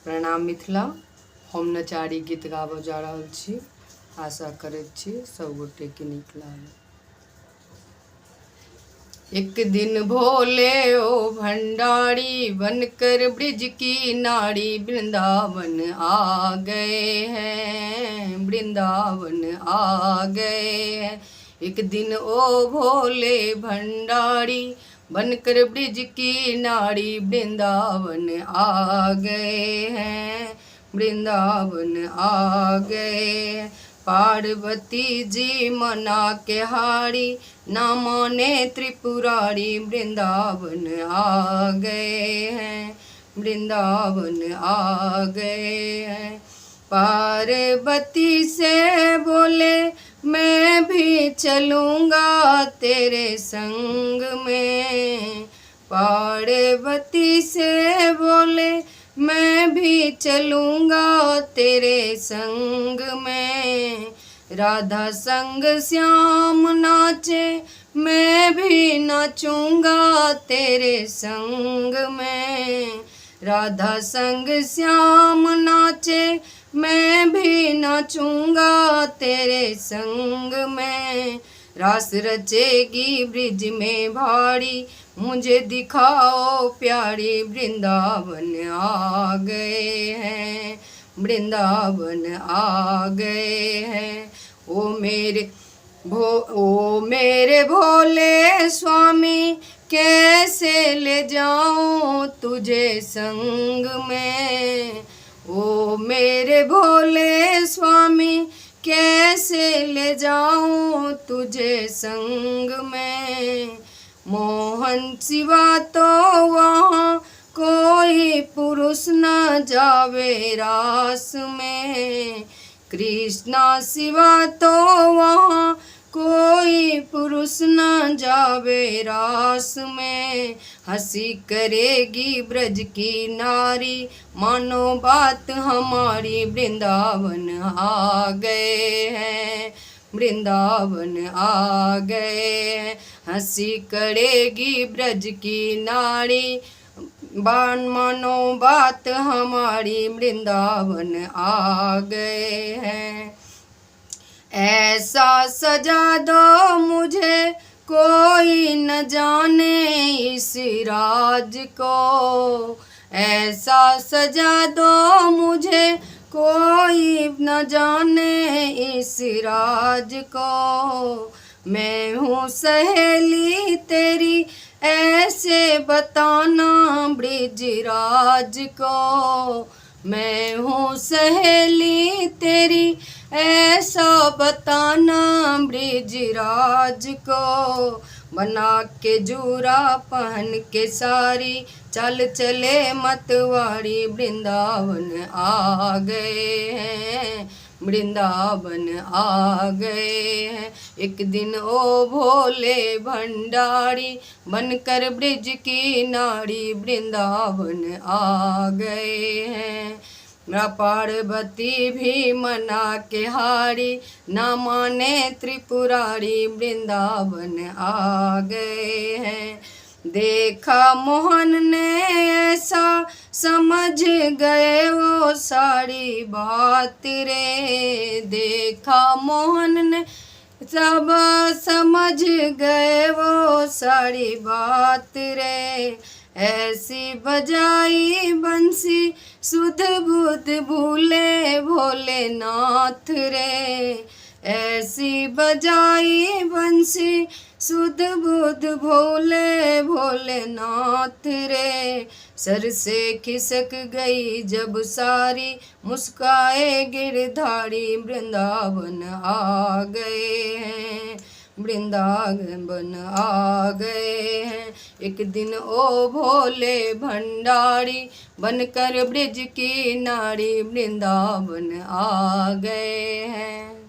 प्रणाम मिथिला। हम नचारी गीत गाबऽ जा रहल छी। आशा करैत छी सब गोटे के नीक लागल। एक दिन भोले ओ भंडारी बनकर ब्रिज की नारी वृंदावन आ गए हैं, वृंदावन आ गए हैं। एक दिन ओ भोले भंडारी बनकर ब्रिज की नारी वृंदावन आ गए हैं, वृंदावन आ गए। पार्वती जी मना के हारी ना माने त्रिपुरारी वृंदावन आ गए हैं, वृंदावन आ गए हैं। पार्वती से बोले मैं भी चलूँगा तेरे संग में, पार्वती से बोले मैं भी चलूँगा तेरे संग में। राधा संग श्याम नाचे मैं भी नाचूँगा तेरे संग में, राधा संग श्याम नाचे मैं भी नाचूँगा तेरे संग में। रास रचेगी ब्रिज में भारी मुझे दिखाओ प्यारी वृंदावन आ गए हैं, वृंदावन आ गए हैं। ओ मेरे भोले स्वामी कैसे ले जाऊं तुझे संग में, ओ मेरे भोले स्वामी कैसे ले जाऊं तुझे संग में। मोहन सिवा तो वहाँ कोई पुरुष न जावे रास में, कृष्णा सिवा तो वहाँ कोई पुरुष न जावे रास में। हंसी करेगी ब्रज की नारी मानो बात हमारी वृंदावन आ गए हैं, वृंदावन आ गए हैं। हंसी करेगी ब्रज की नारी मानो बात हमारी वृंदावन आ गए हैं। ऐसा सजा दो मुझे कोई न जाने इस राज को, ऐसा सजा दो मुझे कोई न जाने इस राज को। मैं हूँ सहेली तेरी ऐसे बताना ब्रिजराज को, मैं हूँ सहेली तेरी ऐसा बताना ब्रिजराज को। बना के जूरा पहन के सारी चल चले मतवारी वृंदावन आ गए हैं, वृंदावन आ गए हैं। एक दिन ओ भोले भंडारी बनकर ब्रिज की नारी वृंदावन आ गए हैं। पार्वती भी मना के हारी ना माने त्रिपुरारी वृंदावन आ गए हैं। देखा मोहन ने ऐसा समझ गए वो सारी बात रे, देखा मोहन ने सब समझ गए वो सारी बात रे। ऐसी बजाई बंसी सुध बुध भूले भोलेनाथ रे, ऐसी बजाई बंसी सुध बुध भोले भोलेनाथ रे। सर से खिसक गई जब सारी मुस्काए गिरधारी वृंदावन आ गए हैं, वृंदावन आ गए हैं। एक दिन ओ भोले भंडारी बनकर ब्रिज की नारी वृंदावन आ गए हैं।